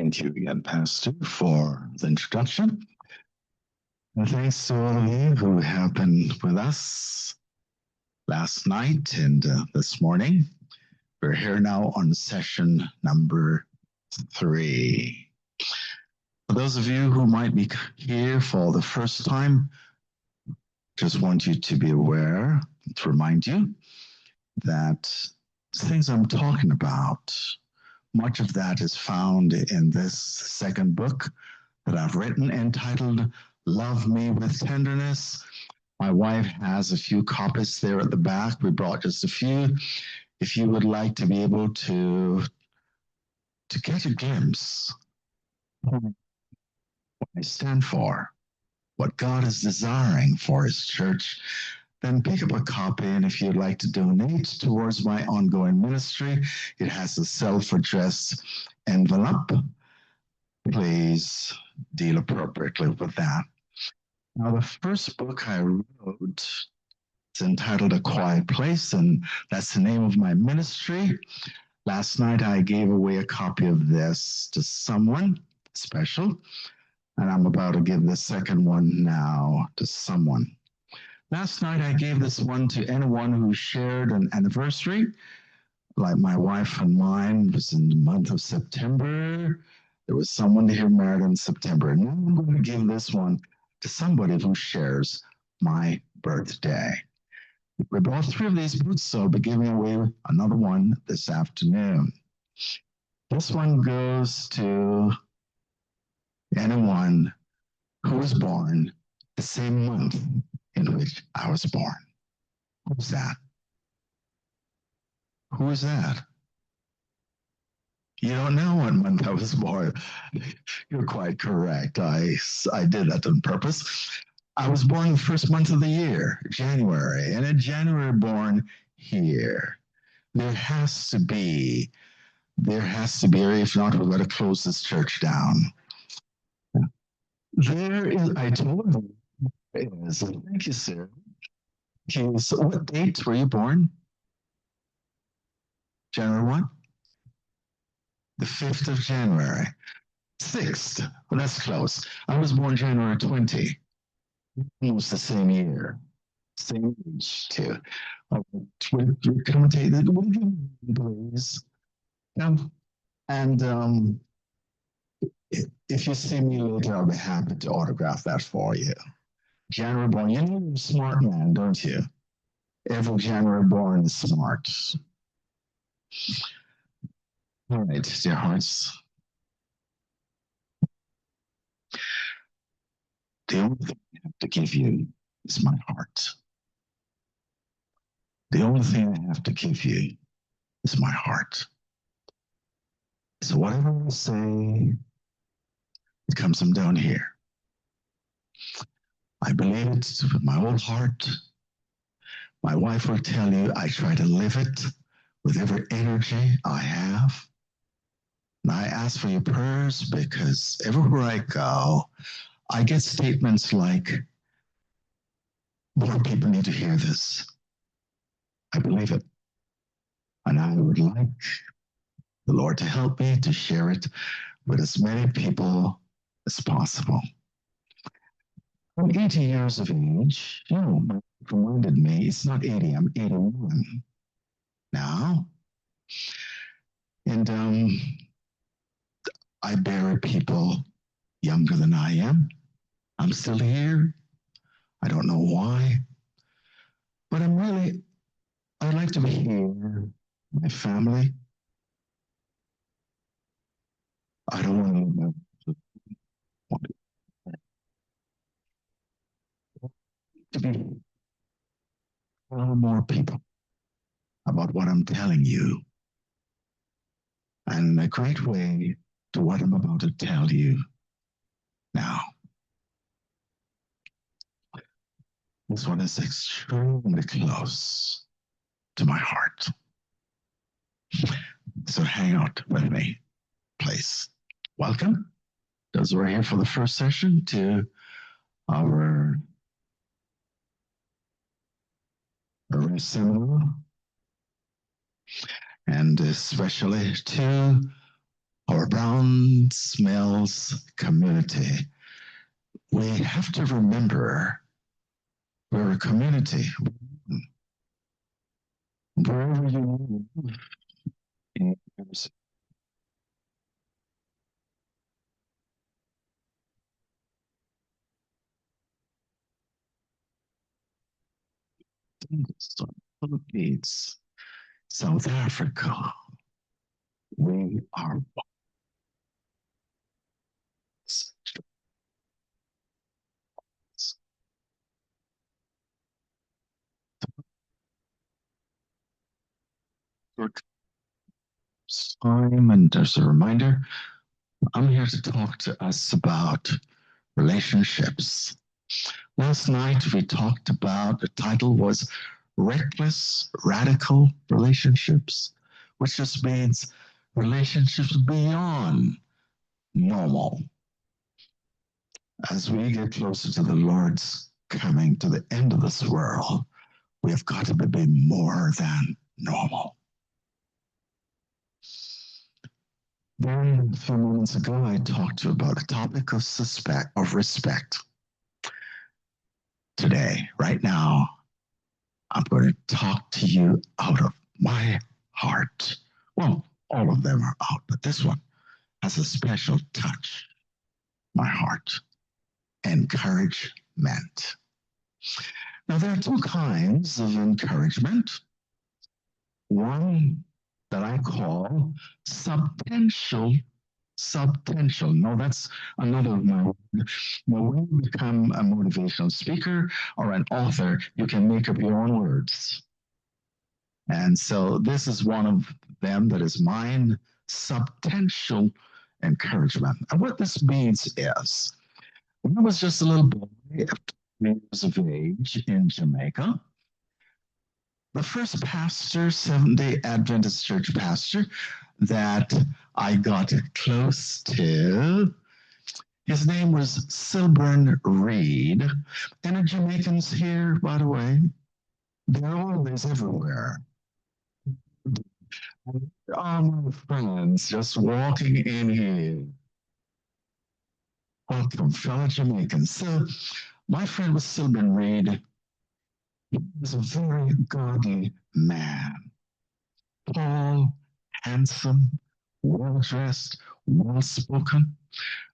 Thank you again, Pastor, for the introduction. And thanks to all of you who have been with us last night and this morning. We're here now on session number 3. For those of you who might be here for the first time, just want you to be aware, to remind you that things I'm talking about, much of that is found in this second book that I've written entitled Love Me with Tenderness. My wife has a few copies there at the back. We brought just a few. If you would like to be able to get a glimpse of what I stand for, what God is desiring for His church, then pick up a copy. And if you'd like to donate towards my ongoing ministry, it has a self-addressed envelope. Please deal appropriately with that. Now, the first book I wrote is entitled A Quiet Place, and that's the name of my ministry. Last night, I gave away a copy of this to someone special, and I'm about to give the second one now to someone. Last night, I gave this one to anyone who shared an anniversary, like my wife and mine. It was in the month of September. There was someone here married in September. Now I'm going to give this one to somebody who shares my birthday. We bought 3 of these books, so I'll be giving away another one this afternoon. This one goes to anyone who was born the same month in which I was born. Who's that? Who is that? You don't know what month I was born. You're quite correct. I did that on purpose. I was born the first month of the year, January, and in January born here. There has to be, or if not, we're going to close this church down. There is, I told you, it is. Thank you, sir. Okay, so what date were you born? January what? The 5th of January. 6th. Well, that's close. I was born January 20. Almost the same year. Same age, too. Commentate that, please. And if you see me later, I'll be happy to autograph that for you. January born. You know you're a smart man, don't you? Every January born is smart. All right, dear hearts. The only thing I have to give you is my heart. The only thing I have to give you is my heart. So whatever I say, it comes from down here. I believe it with my whole heart. My wife will tell you I try to live it with every energy I have. And I ask for your prayers because everywhere I go, I get statements like, more people need to hear this. I believe it. And I would like the Lord to help me to share it with as many people as possible. I'm 80 years of age. You know, my wife reminded me, it's not 80, I'm 81 now. And I bury people younger than I am. I'm still here. I don't know why. But I'd like to be here. My family. I don't want to be tell more people about what I'm telling you. And a great way to what I'm about to tell you now. This one is extremely close to my heart. So hang out with me, please. Welcome, those who are here for the first session, to our R.E.S.T seminar, and especially to our brown smells community. We have to remember we're a community. Wherever you live, in Philippines, South Africa, we are time. And as a reminder, I'm here to talk to us about relationships. Last night we talked about, the title was Reckless Radical Relationships, which just means relationships beyond normal. As we get closer to the Lord's coming to the end of this world, we have got to be more than normal. Then a few moments ago, I talked to you about the topic of respect. Today, right now, I'm going to talk to you out of my heart. Well, all of them are out, but this one has a special touch. My heart. Encouragement. Now, there are two kinds of encouragement. One that I call substantial. No, that's another of my. When you become a motivational speaker or an author, you can make up your own words. And so this is one of them that is mine, substantial encouragement. And what this means is, when I was just a little boy, years of age in Jamaica, the first pastor, Seventh-day Adventist church pastor, that I got close to, his name was Silburn Reed. And the Jamaicans here, by the way, they're always everywhere. All my friends just walking in here. Welcome, fellow Jamaicans. So, my friend was Silburn Reed. He was a very godly man. Tall, handsome, well dressed, well spoken.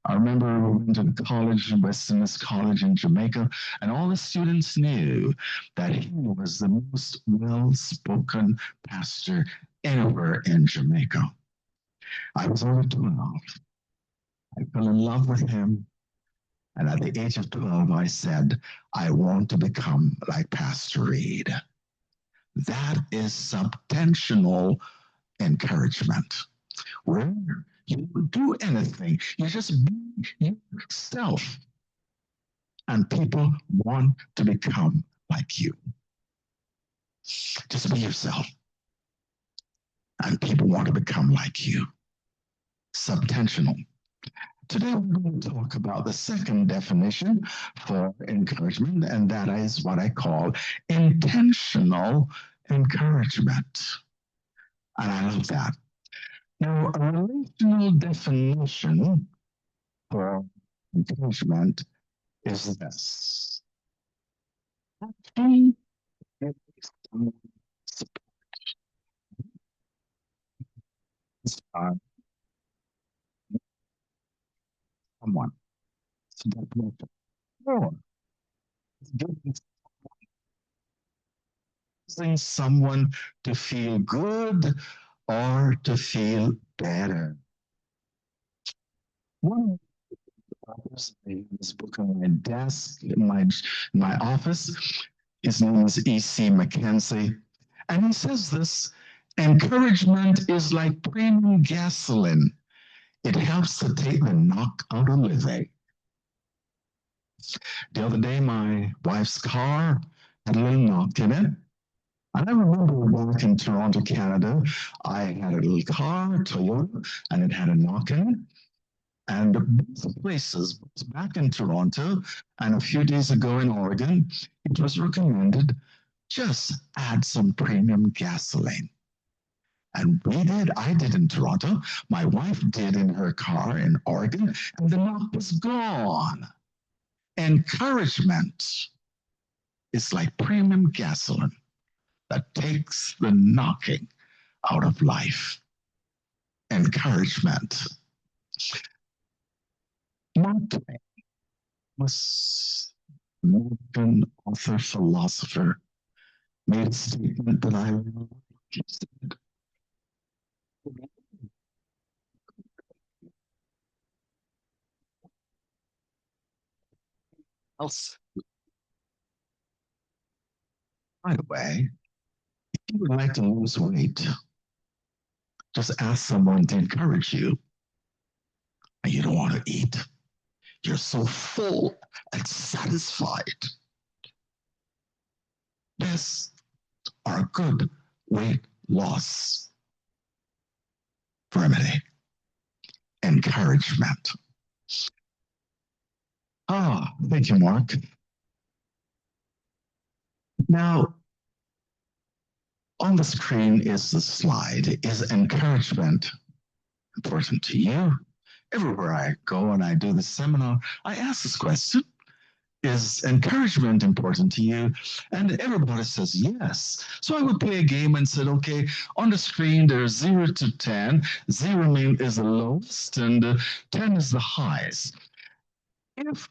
I remember we went to college, Westerners College in Jamaica, and all the students knew that he was the most well spoken pastor anywhere in Jamaica. I was only 12. I fell in love with him. And at the age of 12, I said, I want to become like Pastor Reed. That is substantial encouragement. Where you do anything, you just be yourself. And people want to become like you. Just be yourself. And people want to become like you. Subtensional. Today we're going to talk about the second definition for encouragement, and that is what I call intentional encouragement. And I love that. Now, a relational definition for encouragement is this. Acting someone. Causing someone to feel good or to feel better. One authors in this book on my desk, in my office, his name is E.C. Mackenzie, and he says this: encouragement is like premium gasoline. It helps to take the knock out of living. The other day, my wife's car had a little knock in it. And I remember back in Toronto, Canada, I had a little car, Toyota, and it had a knock in it. And both places, back in Toronto and a few days ago in Oregon, it was recommended just add some premium gasoline. And we did, I did in Toronto. My wife did in her car in Oregon, and the knock was gone. Encouragement is like premium gasoline that takes the knocking out of life. Encouragement. Mark Twain was an American author, philosopher, made a statement that I said, else. By the way, if you would like to lose weight, just ask someone to encourage you, and you don't want to eat. You're so full and satisfied. This are a good weight loss remedy. Encouragement. Ah, thank you, Mark. Now, on the screen is the slide. Is encouragement important to you? Everywhere I go and I do the seminar, I ask this question. Is encouragement important to you? And everybody says yes. So I would play a game and said, okay, on the screen there's 0 to 10. 0 is the lowest and 10 is the highest. If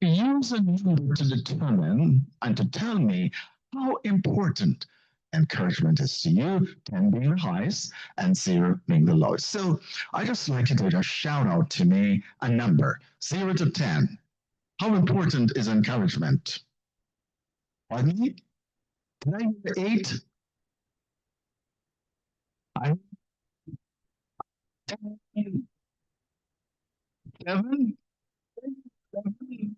you use a number to determine and to tell me how important encouragement is to you, 10 being the highest and 0 being the lowest. So I just like you to just shout out to me a number, 0 to 10. How important is encouragement? Pardon me? Did I hear 8? I 10, 7, 7.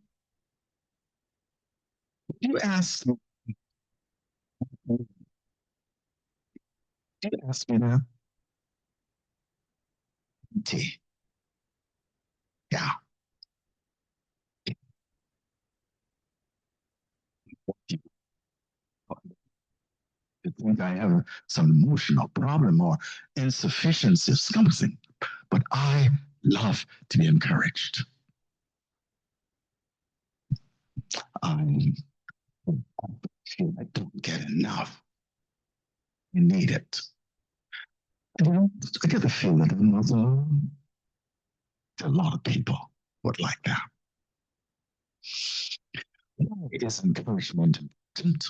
You asked me, you asked me that. T. Yeah. You think I have some emotional problem or insufficiency of something, but I love to be encouraged. I feel I don't get enough. I need it. And I get the feeling that a lot of people would like that. Why is encouragement important?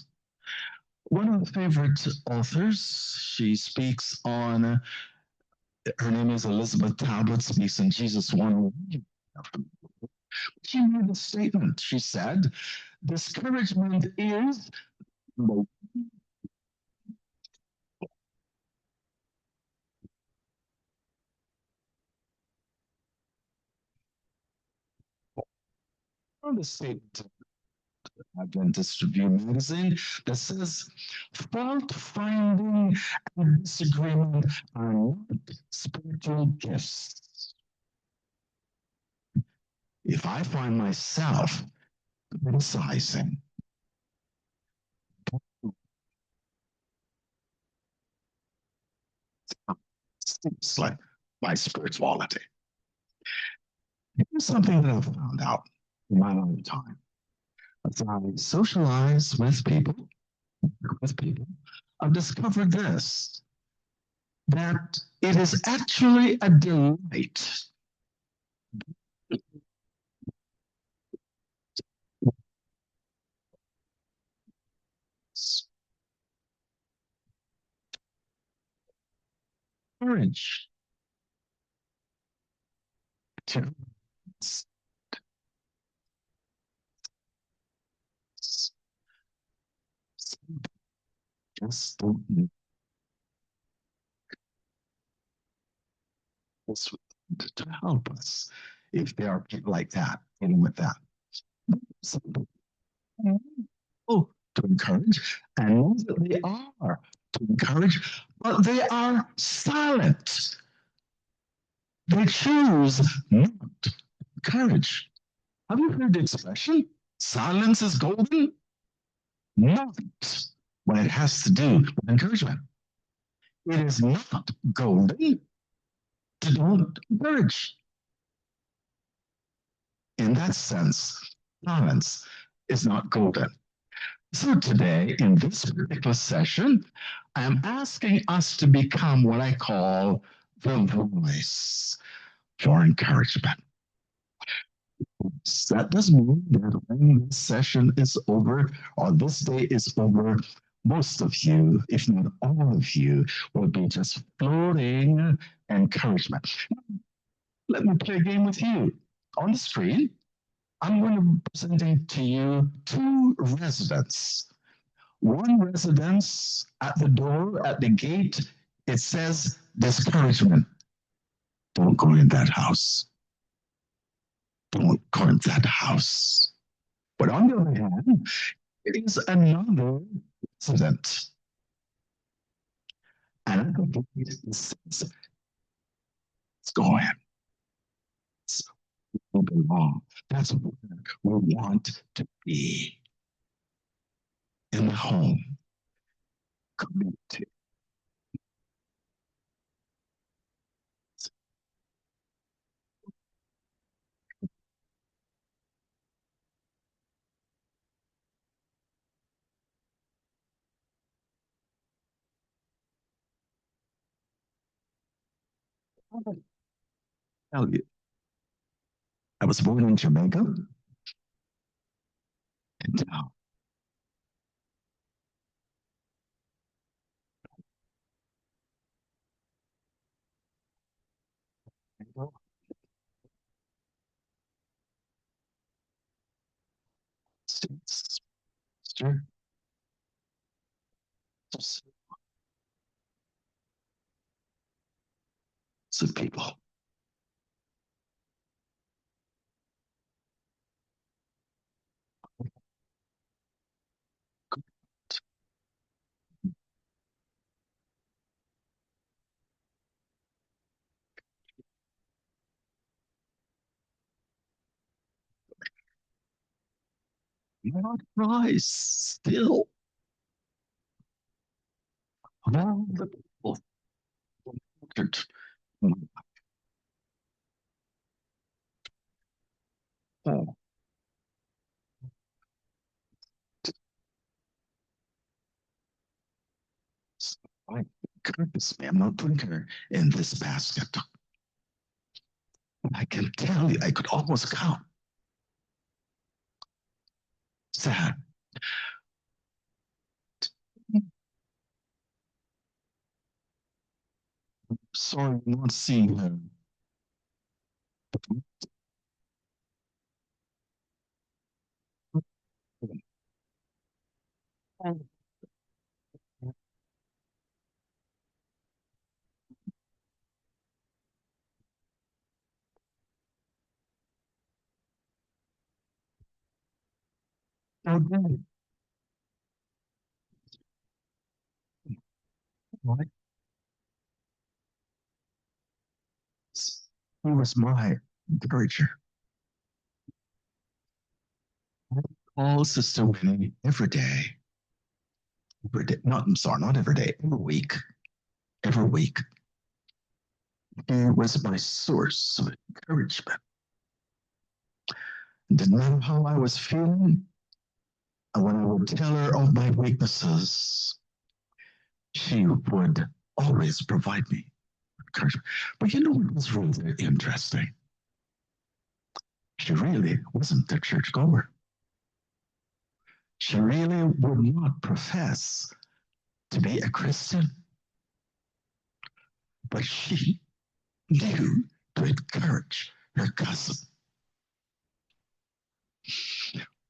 One of the favorite authors, she speaks on, her name is Elizabeth Talbot, speaks in Jesus 1. She made a statement. She said, discouragement is on the statement Adventist Review magazine that says fault finding and disagreement are not spiritual gifts. If I find myself criticizing, it's like my spirituality. Here's something that I've found out in my lifetime. As I socialize with people, I've discovered this, that it is actually a delight courage to just don't need this to help us if there are people like that dealing with that. So, oh, to encourage, and know that they are to encourage, but they are silent. They choose not to encourage. Have you heard the expression? Silence is golden? Not when it has to do with encouragement. It is not golden to don't encourage. In that sense, balance is not golden. So today, in this particular session, I am asking us to become what I call the voice for encouragement. That doesn't mean that when this session is over or this day is over, most of you, if not all of you, will be just floating encouragement. Let me play a game with you. On the screen, I'm going to be presenting to you two residents. One residence at the door, at the gate, it says discouragement. Don't go in that house. Don't go in that house. But on the other hand, it is another resident. And I think it says, let's go in. It's belong. That's where we want to be. In the home, community. I'll tell you, I was born in Jamaica, and states, sister, some people. Not rise still. Of all the people who entered oh, my goodness, me, I'm not putting her in this basket. I can tell you, I could almost count. Sad. Sorry, not seeing her. Okay. What? He was my encourager. I call Sister Winnie every day. Every day. Not, I'm sorry, not every day, every week. Every week. He was my source of encouragement. Didn't matter how I was feeling, and when I would tell her of my weaknesses, she would always provide me encouragement. But you know what was really interesting? She really wasn't a churchgoer. She really would not profess to be a Christian, but she knew to encourage her cousin.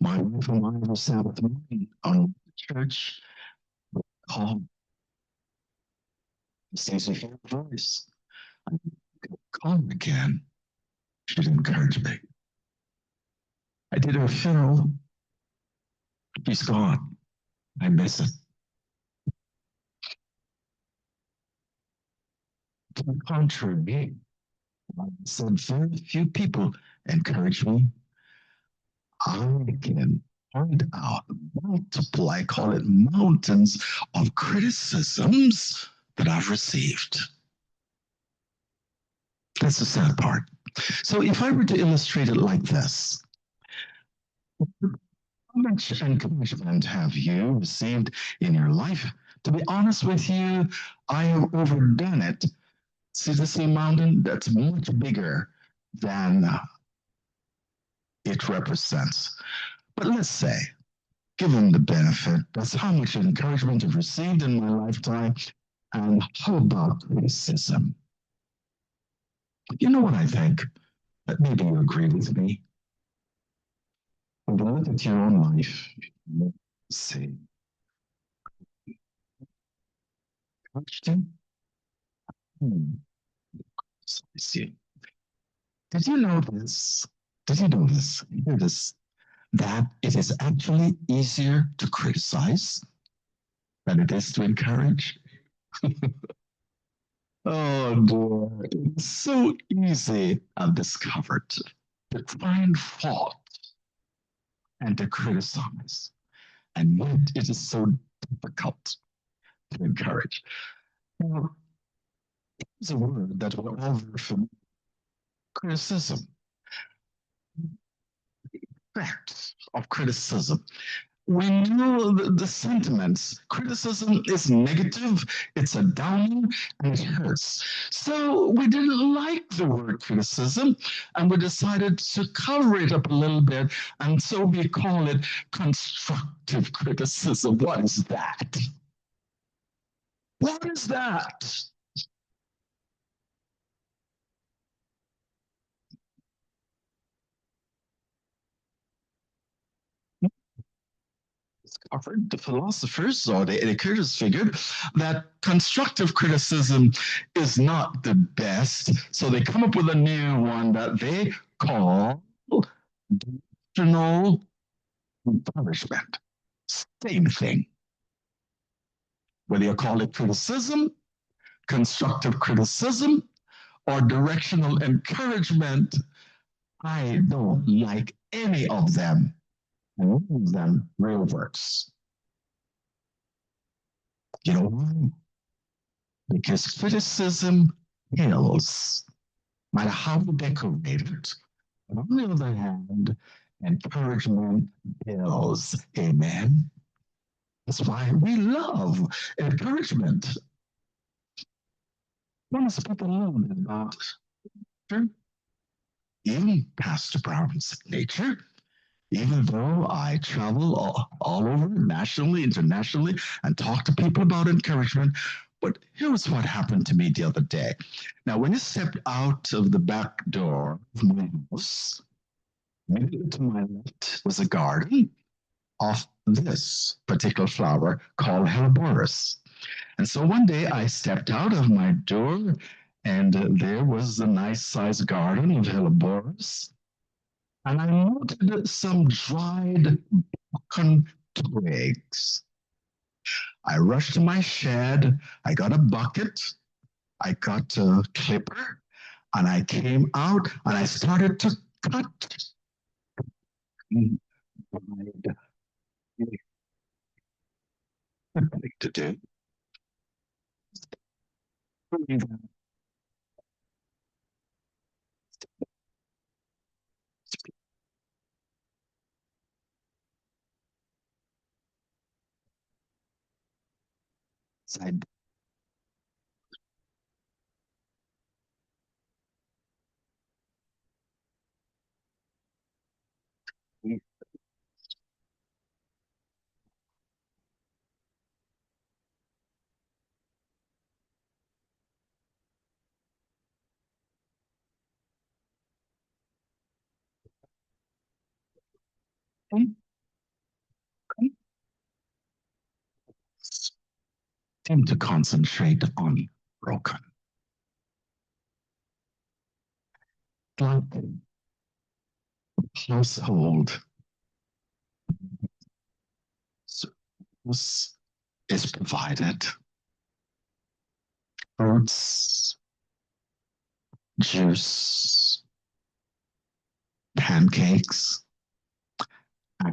My wife and I were Sabbath morning on church called Stacy hear her voice. I call her again. She'd encourage me. I did her funeral. She's gone. I miss it. To the contrary, I said very few people encourage me. I can point out multiple, I call it mountains of criticisms that I've received. That's the sad part. So if I were to illustrate it like this, how much encouragement have you received in your life? To be honest with you, I have overdone it. See this mountain? That's much bigger than it represents. But let's say, given the benefit, that's how much encouragement I've received in my lifetime. And how about criticism? You know what I think? That maybe you agree with me. When you look at your own life, you say, question? I see. Did you know this? Did you know this? Hear this, that it is actually easier to criticize than it is to encourage? Oh, dear. It's so easy, I've discovered, to find fault and to criticize. And yet it is so difficult to encourage. Now, it's a word that we're all very familiar with, criticism. Effect of criticism. We know the sentiments. Criticism is negative, it's a downer, and it hurts. So we didn't like the word criticism, and we decided to cover it up a little bit, and so we call it constructive criticism. What is that? What is that? Discovered, the philosophers or the educators figured that constructive criticism is not the best. So they come up with a new one that they call directional encouragement. Same thing. Whether you call it criticism, constructive criticism, or directional encouragement, I don't like any of them. None of them real works. You know why? Because criticism kills, no matter how decorated. But on the other hand, encouragement builds. Amen. That's why we love encouragement. I want to speak a little bit about even Pastor Brown's nature. Even though I travel all over, nationally, internationally, and talk to people about encouragement, but here's what happened to me the other day. Now, when I stepped out of the back door of my house, immediately to my left was a garden of this particular flower called Helleborus. And so one day I stepped out of my door, and there was a nice sized garden of Helleborus. And I noted some dried broken twigs. I rushed to my shed. I got a bucket. I got a clipper. And I came out and I started to cut dried to do. Seem to concentrate on broken. Like household service is provided. Fruits, juice, pancakes,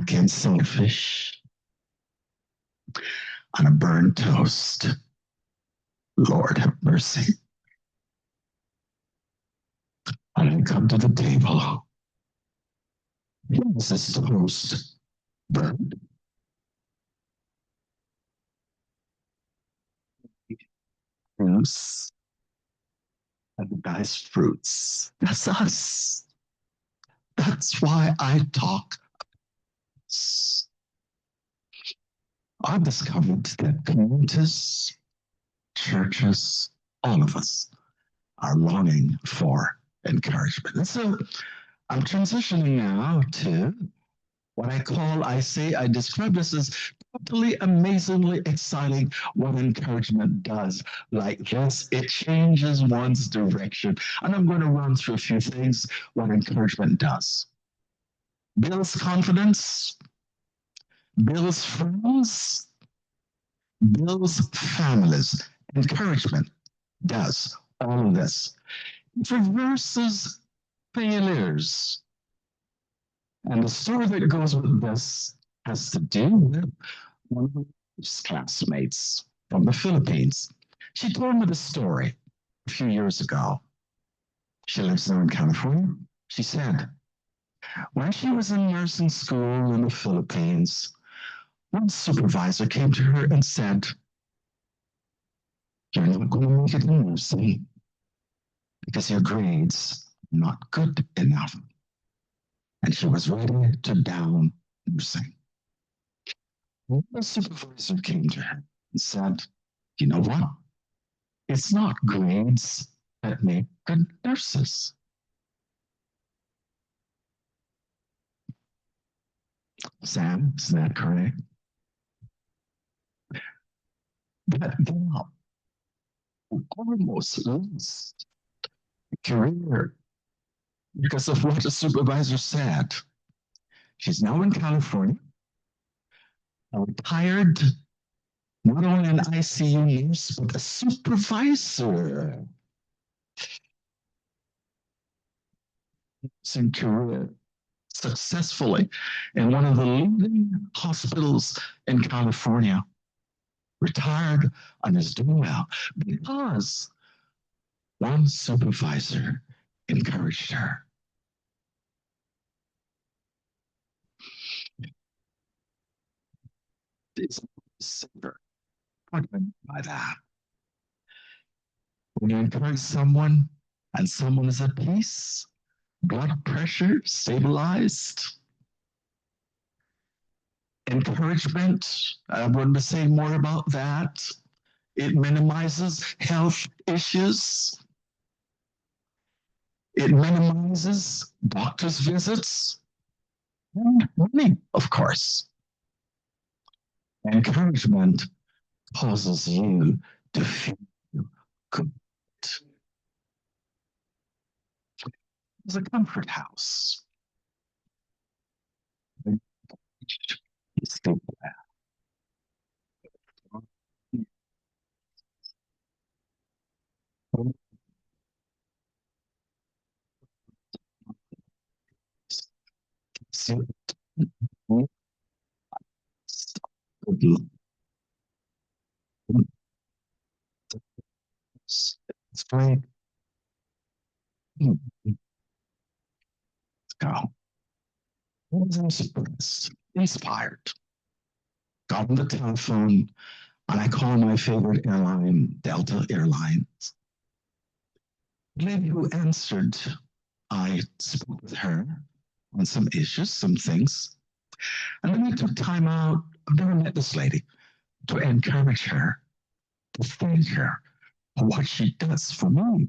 canned saltfish, and a burnt toast. Lord have mercy. And I come to the table. Yes, this toast burned. Juice and the guy's fruits. That's us. That's why I talk. I've discovered that communities, churches, all of us are longing for encouragement. And so I'm transitioning now to what I describe this as totally amazingly exciting what encouragement does. Like this, it changes one's direction. And I'm going to run through a few things what encouragement does. Builds confidence, builds friends, builds families. Encouragement does all of this. It reverses failures. And the story that goes with this has to do with one of his classmates from the Philippines. She told me the story a few years ago. She lives now in California. She said, when she was in nursing school in the Philippines, one supervisor came to her and said, you're not going to make it in nursing because your grades are not good enough. And she was ready to down nursing. Well, the supervisor came to her and said, you know what? It's not grades that make good nurses. Sam, is that correct? But now, almost lost a career because of what the supervisor said. She's now in California, a retired, not only an ICU nurse, but a supervisor. In career successfully in one of the leading hospitals in California. Retired and is doing well because one supervisor encouraged her. It's safer. What do I mean by that? When you encourage someone and someone is at peace, blood pressure stabilized, encouragement, I want to say more about that. It minimizes health issues. It minimizes doctor's visits and money, of course. Encouragement causes you to feel good. It's a comfort house. It's great. Let's go. I was impressed, inspired. Got on the telephone, and I called my favorite airline, Delta Airlines. The lady who answered, I spoke with her on some issues, some things. And then I took time out. I've never met this lady to encourage her, to thank her for what she does for me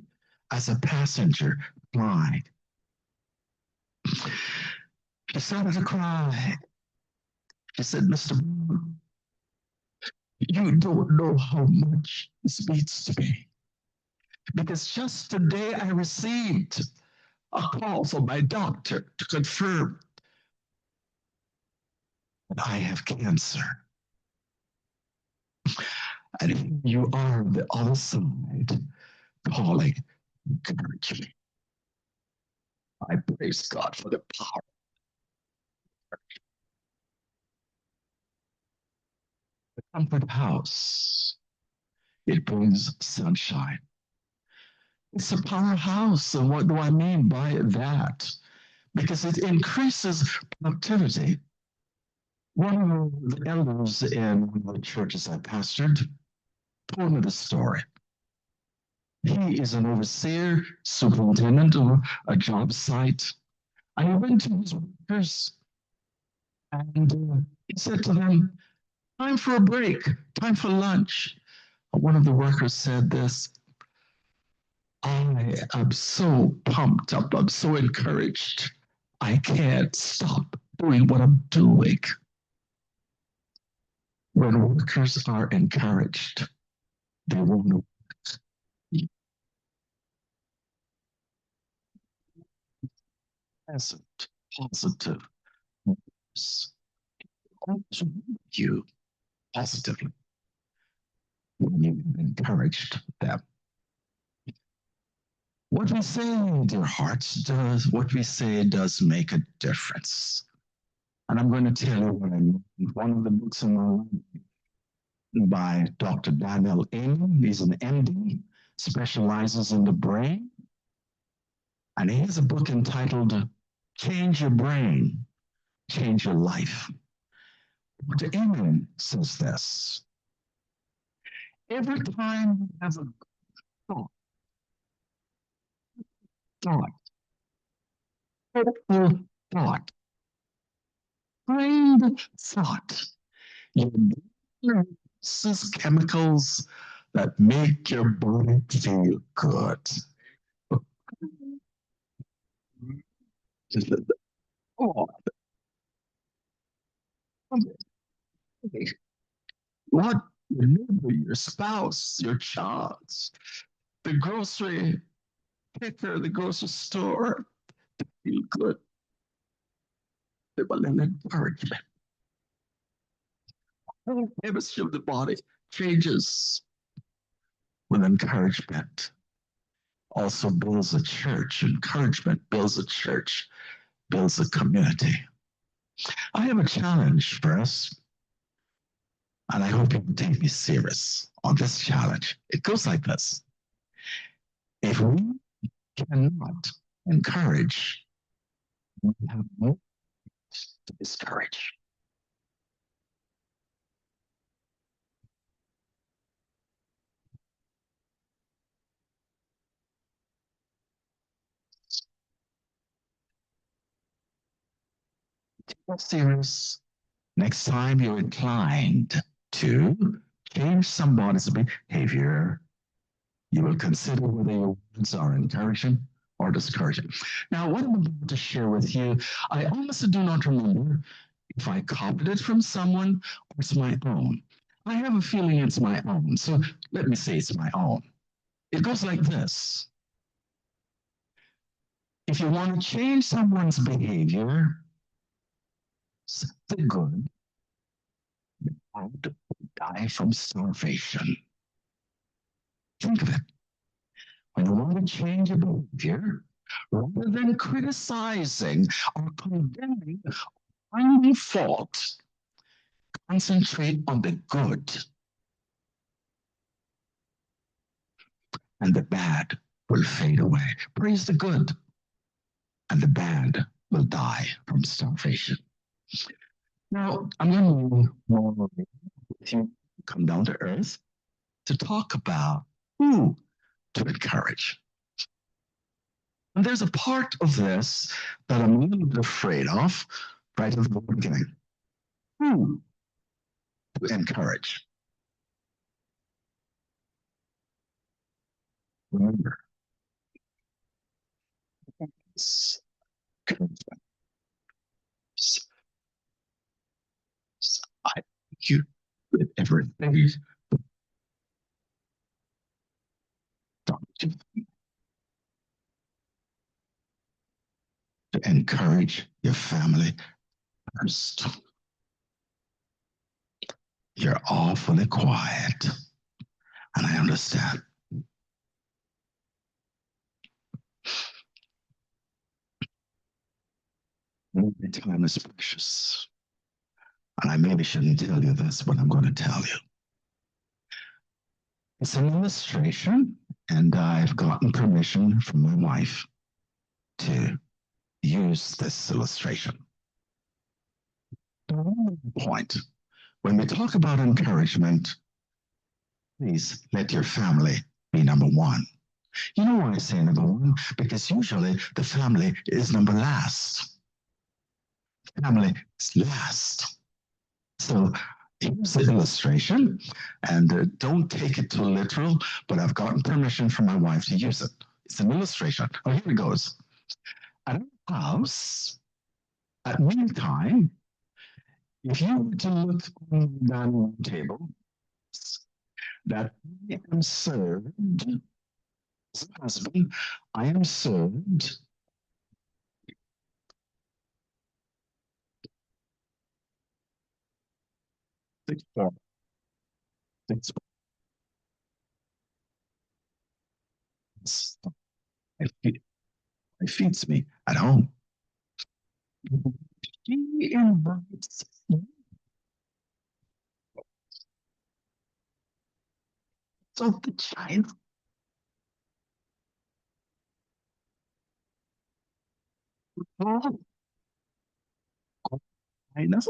as a passenger flying. She started to cry. She said, Mr. Brown, you don't know how much this means to me. Because just today I received a call from my doctor to confirm that I have cancer. And you are on the other side calling, encourage me. I praise God for the power. The comfort house It brings sunshine. It's a powerhouse. And what do I mean by that? Because it increases productivity. One of the elders in one of the churches I pastored told me the story. He is an overseer, superintendent of a job site, and he went to his workers and he said to them, "Time for a break, time for lunch." One of the workers said this, "I am so pumped up, I'm so encouraged. I can't stop doing what I'm doing." When workers are encouraged, they won't be present, positive. You positively when you've encouraged them. What we say, dear hearts, what we say does make a difference. And I'm going to tell you what I mean. One of the books in my life by Dr. Daniel Amen. He's an MD, specializes in the brain. And he has a book entitled Change Your Brain, Change Your Life. Dr. Amen says this. Every time you have a thought, hopeful thought, kind thought, your brain releases chemicals that make your body feel good. Oh, what your neighbor, your spouse, your child, the grocery picker, the grocery store, feel good. They will encouragement. The chemistry of the body changes with encouragement. Also builds a church. Encouragement builds a church, builds a community. I have a challenge for us, and I hope you will take me serious on this challenge. It goes like this. If we cannot encourage, we have no to discourage. Take it serious. Next time you're inclined to change somebody's behavior, you will consider whether your words are encouraging or discouraging. Now, what I'm about to share with you, I honestly do not remember if I copied it from someone or it's my own. I have a feeling it's my own, so let me say it's my own. It goes like this. If you want to change someone's behavior, the good, would die from starvation. Think of it. When you want to change a behavior, rather than criticizing or condemning or finding fault, concentrate on the good, and the bad will fade away. Praise the good, and the bad will die from starvation. Now, I'm going to more with you come down to earth to talk about who to encourage. And there's a part of this that I'm a little bit afraid of right at the beginning. Who to encourage? Remember, I thank you with everything to encourage your family first. You're awfully quiet, and I understand. Every time is precious. And I maybe shouldn't tell you this, but I'm going to tell you. It's an illustration, and I've gotten permission from my wife to use this illustration. Point. When we talk about encouragement, please let your family be number one. You know why I say number one? Because usually the family is number last. Family is last. So here's the illustration, and don't take it too literal, but I've gotten permission from my wife to use it. It's an illustration. Oh, here it goes. At our house, at mealtime, if you were to look on the dining table, that I am served, as a husband, I am served six forms. Six forms. It feeds me at home. She invites you. So the child, oh, I know,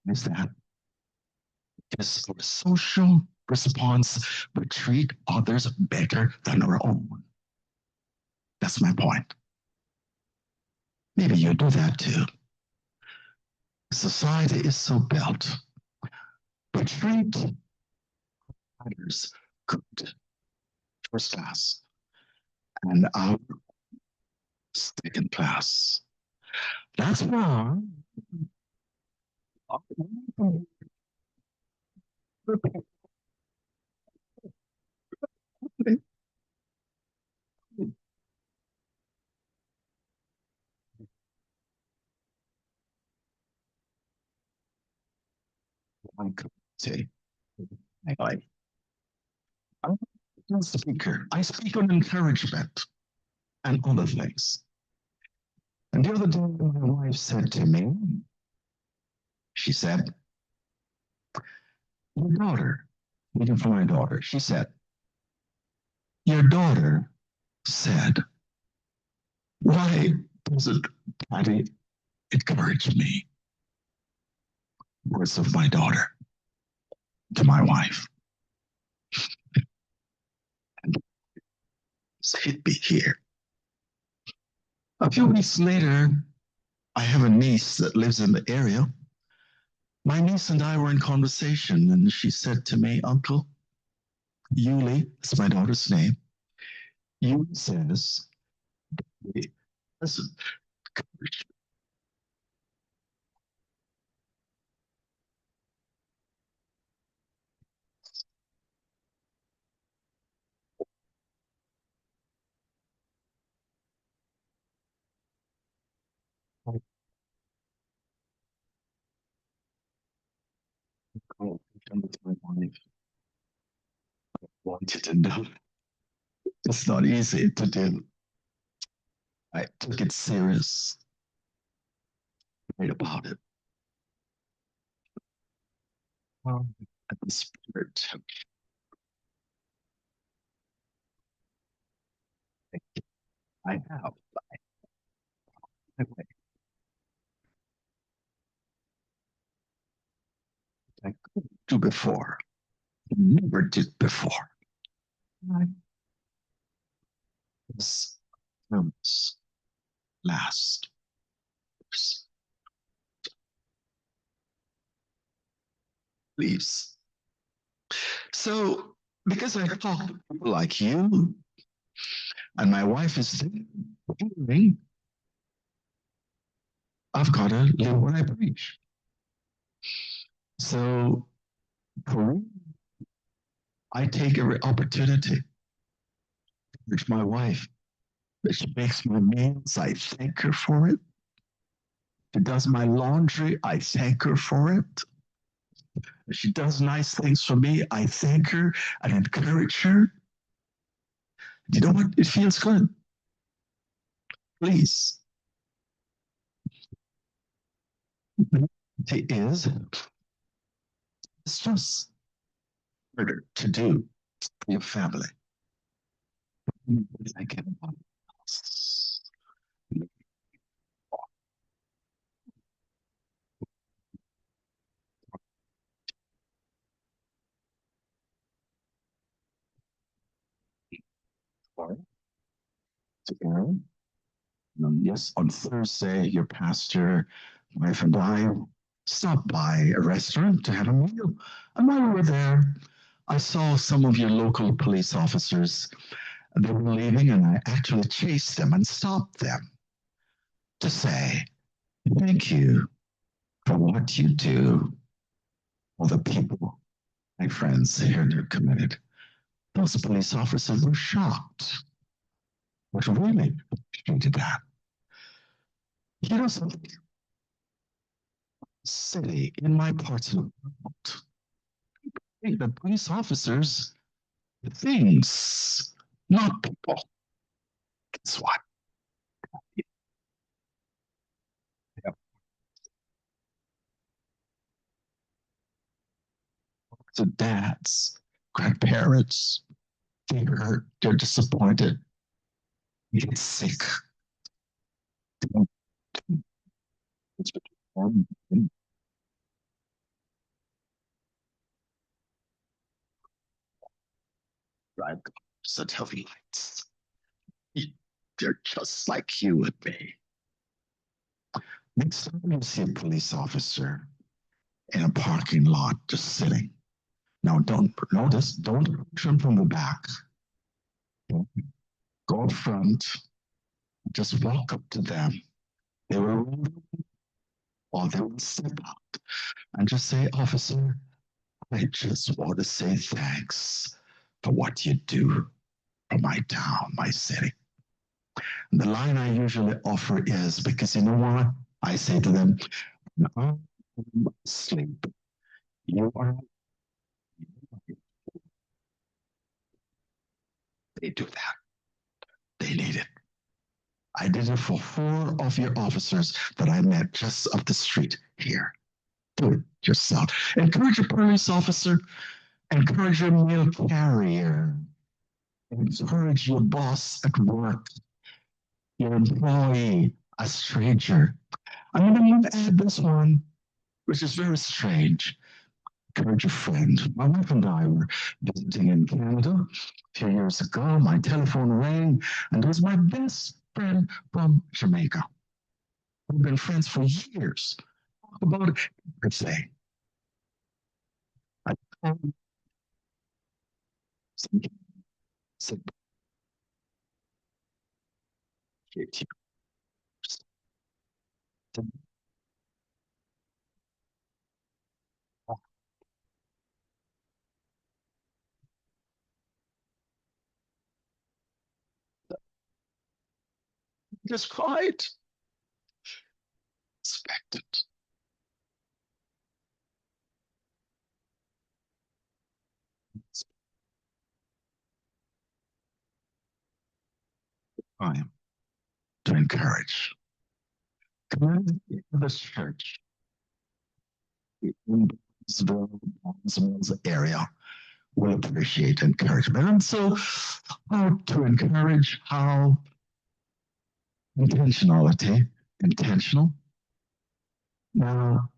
is that because our social response would treat others better than our own. That's my point. Maybe you do that too. Society is so built. We treat others good, first class, and our second class. That's why I could say, anyway, I'm a speaker. I speak on encouragement and other things. And the other day, my wife said to me, she said, your daughter, waiting for my daughter, she said, your daughter said, why doesn't Daddy encourage me? Words of my daughter to my wife. And it's hit me here. A few weeks later, I have a niece that lives in the area. My niece and I were in conversation, and she said to me, Uncle, Yuli, that's my daughter's name, Yuli says, listen, I with my wife. I wanted to know. It's not easy to do. I took it serious, right about it. And the spirit, I have. I couldn't do before. I never did before. I was last. Please. So, because I talk to people like you, and my wife is hearing, I've got to live what I preach. So, for me, I take every opportunity to preach my wife. That she makes my meals, I thank her for it. She does my laundry, I thank her for it. If she does nice things for me, I thank her and encourage her. You know what? It feels good. Please. It is. It's just harder to do for your family. I get to Aaron. Yes, on Thursday, your pastor, wife, and I stopped by a restaurant to have a meal. And while we were there, I saw some of your local police officers. They were leaving, and I actually chased them and stopped them to say, thank you for what you do for the people, my friends here they're committed. Those police officers were shocked, but really appreciated that. You know something? City in my parts of the world, the police officers, things, not people. Guess what? The dads, grandparents, they're hurt, they're disappointed, they get sick. Drive such heavy lights. They're just like you and me. Next time you see a police officer in a parking lot just sitting, now don't notice, don't approach them from the back. Go up front, just walk up to them. They will, or they will step out and just say, Officer, I just want to say thanks for what you do for my town, my city. And the line I usually offer is because you know what? I say to them, I'm asleep. You are, they do that. They need it. I did it for 4 of your officers that I met just up the street here. Do it yourself. Encourage a police officer, encourage your mail carrier, encourage your boss at work, your employee, a stranger. I'm going to add this one, which is very strange. Encourage a friend. My wife and I were visiting in Canada a few years ago. My telephone rang, and it was my best friend from Jamaica. We've been friends for years. Talk about everything. I said, just cried. Expected. Time to encourage. Community of the church in the area will appreciate encouragement. And so, how to encourage, how intentionality, intentional. Now,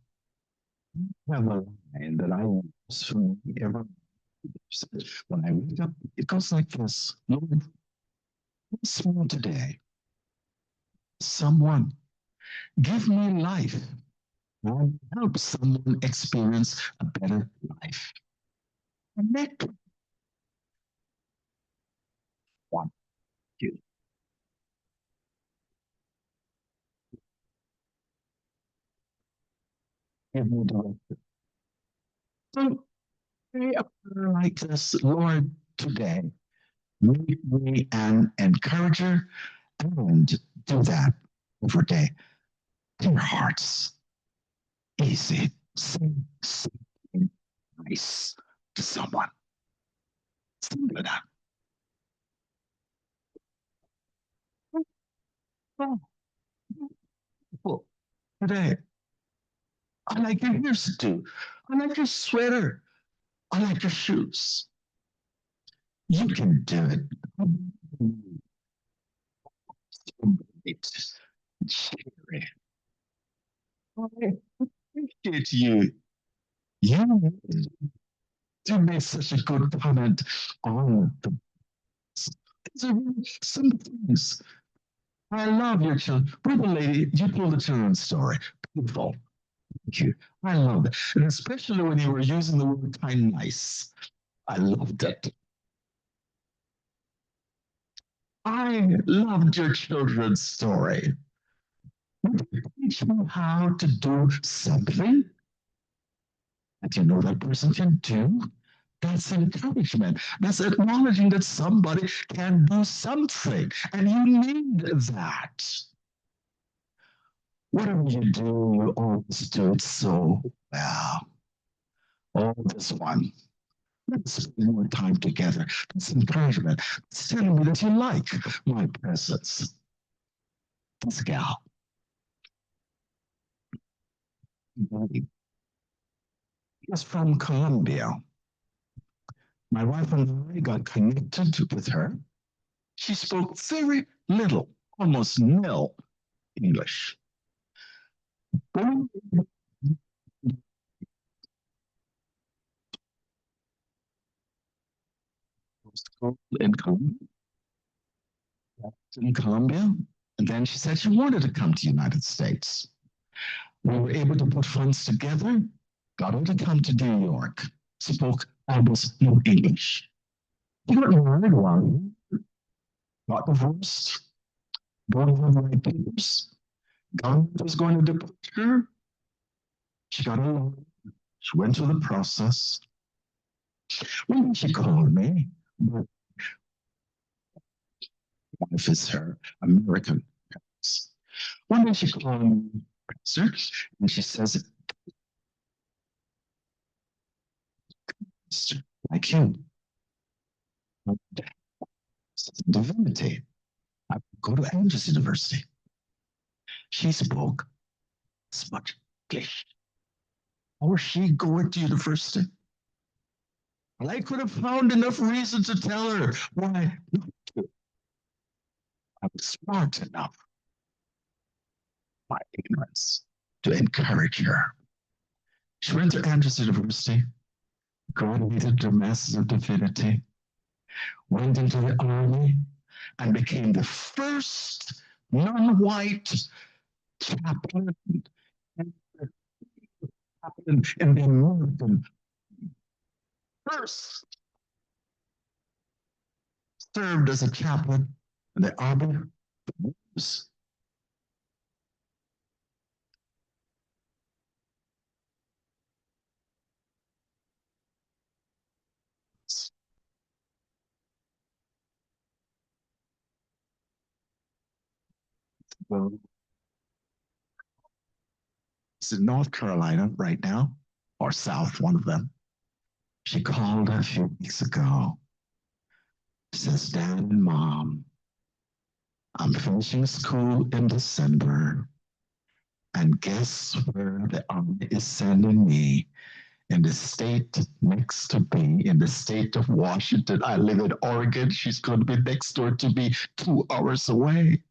I have a line that I use from every when I wake up. It goes like this: Lord, someone today, someone, give me life. I'll help someone experience a better life. Connect one, you. Give me direction. So pray a prayer like this, Lord, today, make me an encourager and do that every day. Clear hearts, easy, something nice to someone. Something like that. Oh, today, I like your hairstyle. I like your sweater. I like your shoes. You can do it. It's cheery. I appreciate you. You do make such a good comment on the. These are really some things. I love your children. Brother lady, you told the children's story. Beautiful. Thank you. I love it. And especially when you were using the word kind nice. I loved it. I loved your children's story. Would you teach me how to do something that you know that person can do? That's encouragement. That's acknowledging that somebody can do something, and you need that. Whatever you do, you always do it so well. Oh, this one. Let's spend more time together. That's encouragement. It's telling me that you like my presence. This gal, is from Colombia. My wife and I got connected with her. She spoke very little, almost nil English. Born in Colombia, in Colombia, and then she said she wanted to come to the United States. We were able to put funds together, got her to come to New York, spoke almost no English. She got married one, got divorced, don't have the right papers. Government was going to deport her. She got a loan. She went through the process. When she called me, my wife is her American parents. One day she called me, Pastor, and she says, Pastor, like you, divinity. I go to Andrews University. She spoke as much English. Or she going to university. Well, I could have found enough reason to tell her why not to. I was smart enough, my ignorance, to encourage her. She went to Andrews University, graduated her Master's of Divinity, went into the Army, and became the first non-white chaplain in the American, first served as a chaplain in the Army. Well, it's in North Carolina right now, or South, one of them. She called a few weeks ago. She says, Dad and Mom, I'm finishing school in December. And guess where the Army is sending me? In the state next to me, in the state of Washington. I live in Oregon. She's going to be next door to me, 2 hours away.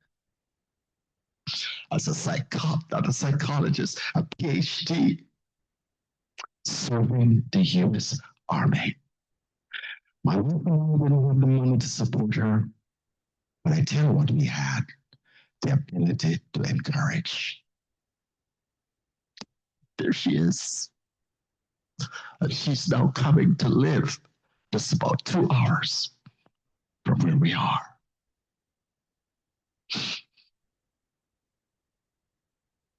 As not a psychologist, a PhD, serving the U.S. Army. My wife and I didn't have the money to support her, but I tell you what we had, the ability to encourage. There she is. And she's now coming to live just about 2 hours from where we are.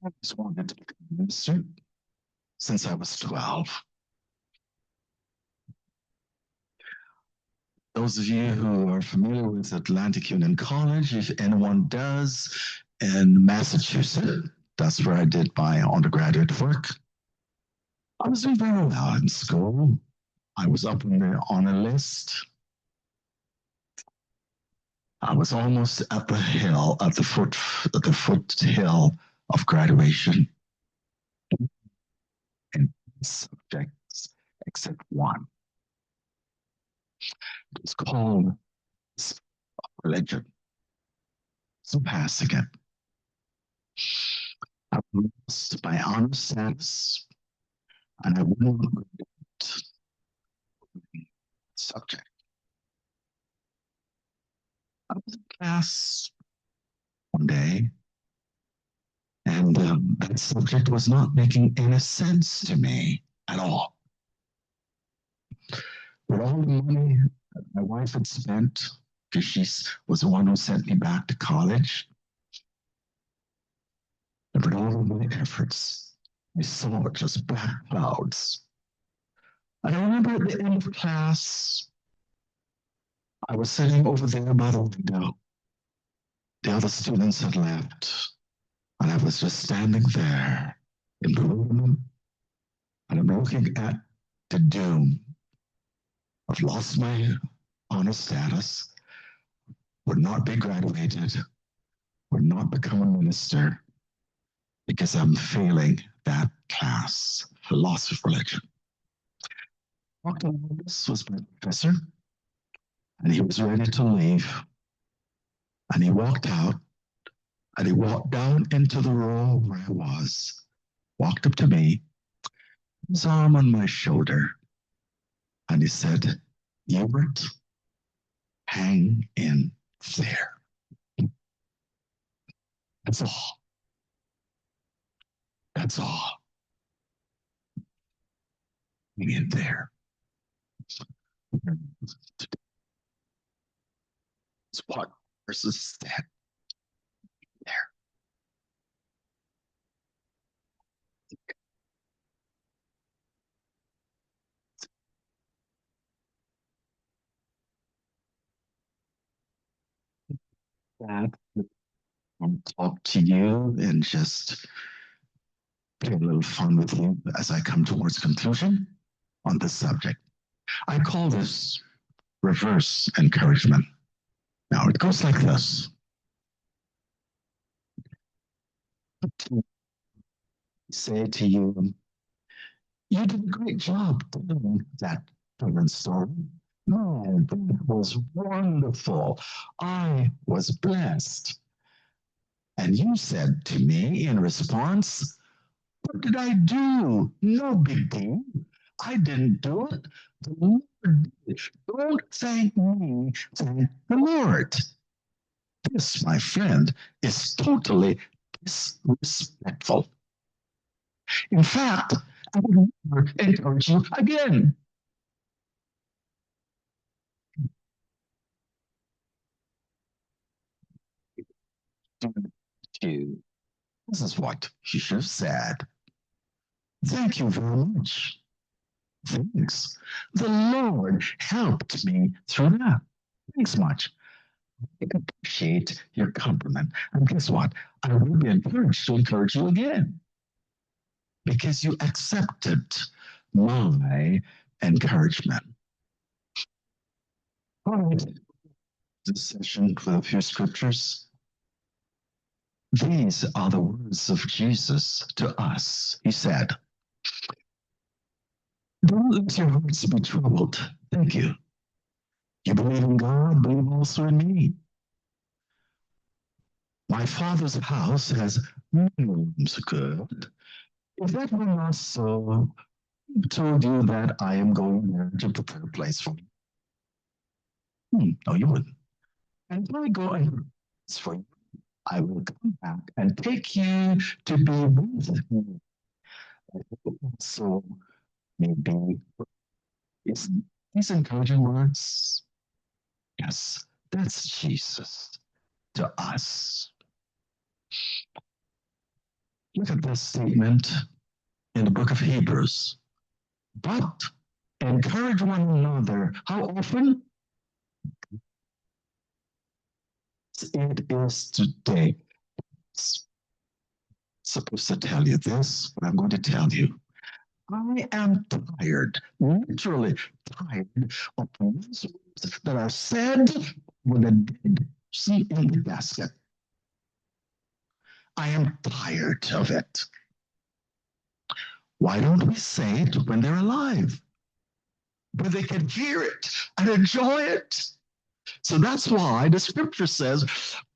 I just wanted to become a minister since I was 12. Those of you who are familiar with Atlantic Union College, if anyone does, in Massachusetts, that's where I did my undergraduate work. I was doing very well in school. I was up on a list. I was almost at the hill, at the foothill of graduation. In subjects, except one. It's called religion. So passing it. I lost my honor status, and I wouldn't subject. I was in class one day, and that subject was not making any sense to me at all. With all the money that my wife had spent, because she was the one who sent me back to college, and with all of my efforts, I saw just black clouds. And I remember at the end of class, I was sitting over there by the window. The other students had left, and I was just standing there in bewilderment, and I'm looking at the doom. I've lost my honor status, would not be graduated, would not become a minister because I'm failing that class, philosophy of religion. Dr. Lewis was my professor, and he was ready to leave. And he walked out, and he walked down into the row where I was, walked up to me, his arm on my shoulder, and he said, Ewart, hang in there. That's all. That's all. Hang in there. It's what versus that there. That I'll talk to you and just play a little fun with you as I come towards conclusion on this subject. I call this reverse encouragement. Now it goes like this. Say to you, you did a great job telling that children's story. Man, that was wonderful. I was blessed. And you said to me in response, what did I do? No big deal. I didn't do it. The Lord did it. Don't thank me, thank the Lord. This, my friend, is totally disrespectful. In fact, I would never encourage you again. This is what you should have said. Thank you very much. Thanks. The Lord helped me through that. Thanks much. I appreciate your compliment. And guess what? I will be encouraged to encourage you again because you accepted my encouragement. All right. This session with a few scriptures. These are the words of Jesus to us. He said, don't let your hearts be troubled. Thank you. You believe in God, believe also in me. My Father's house has many rooms. Good. If that were not so, I told you that I am going there to prepare a place for you. No, you wouldn't. And if I go and prepare a place for you, I will come back and take you to be with me. So maybe is these encouraging words? Yes, that's Jesus to us. Look at this statement in the book of Hebrews. But encourage one another. How often? It is today. It's supposed to tell you this, but I'm going to tell you. I am tired, literally tired of the words that are said with a dead person in the basket. I am tired of it. Why don't we say it when they're alive? where they can hear it and enjoy it. So that's why the scripture says,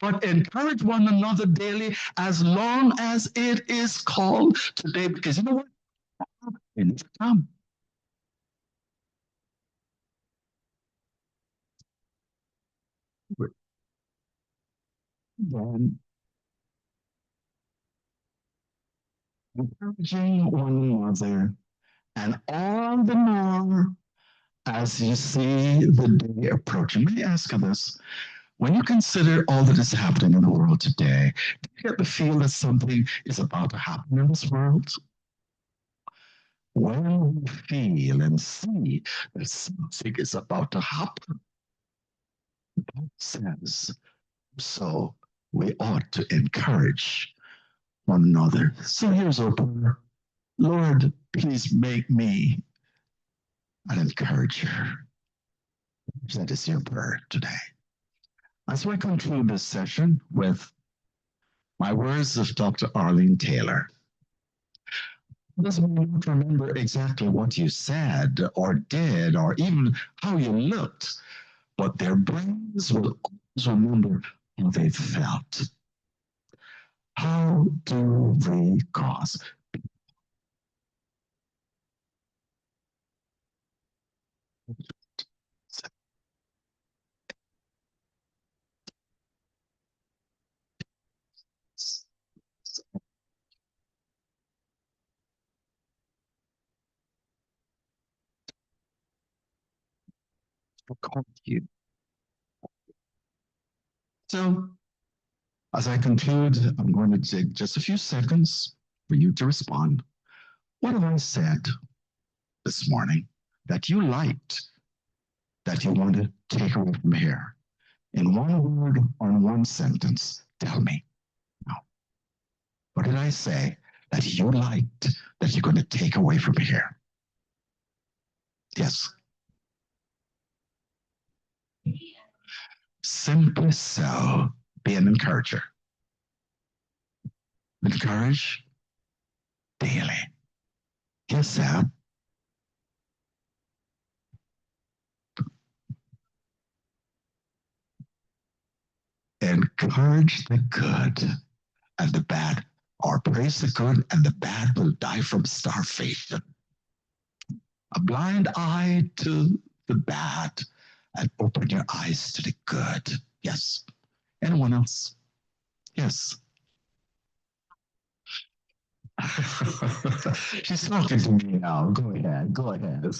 but encourage one another daily as long as it is called today, because you know what? It needs to come. Then encouraging one another, and all the more as you see the day approaching. Let me ask you this. When you consider all that is happening in the world today, do you get the feel that something is about to happen in this world? When we feel and see that something is about to happen, it says, so we ought to encourage one another. So here's our prayer. Lord, please make me an encourager. That is your prayer today. As we conclude this session with my words of Dr. Arlene Taylor, doesn't mean you don't remember exactly what you said or did or even how you looked, but their brains will always remember how they felt. How do we cause you? So, as I conclude, I'm going to take just a few seconds for you to respond. What have I said this morning that you liked, that you want to take away from here? In one word or in one sentence, tell me. Now, what did I say that you liked, that you're going to take away from here? Yes. Simply so, be an encourager. Encourage daily. Yes, Sam. Encourage the good and the bad, or praise the good and the bad will die from starvation. A blind eye to the bad and open your eyes to the good. Yes. Anyone else? Yes. She's talking to me now. Go ahead. Go ahead.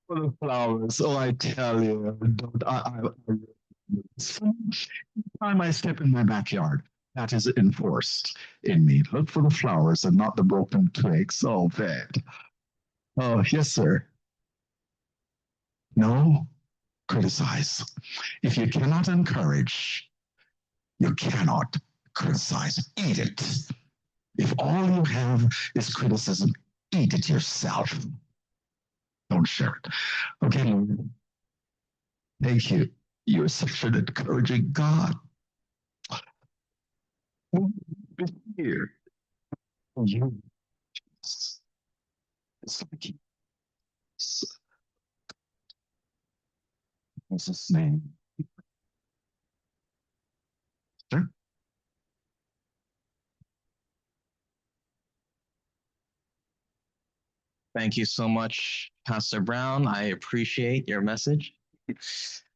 For the flowers. Oh, I tell you, don't time I step in my backyard, that is enforced in me. Look for the flowers and not the broken twigs. Oh, bad. Oh, yes, sir. No, criticize. If you cannot encourage, you cannot criticize. Eat it. If all you have is criticism, eat it yourself. Don't share it. Okay, Lord. Thank you. You're such an encouraging God. We've been here. You. It's like Jesus' name. Sure. Thank you so much, Pastor Brown. I appreciate your message.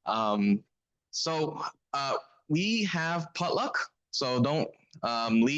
Um, so we have potluck, so don't leave.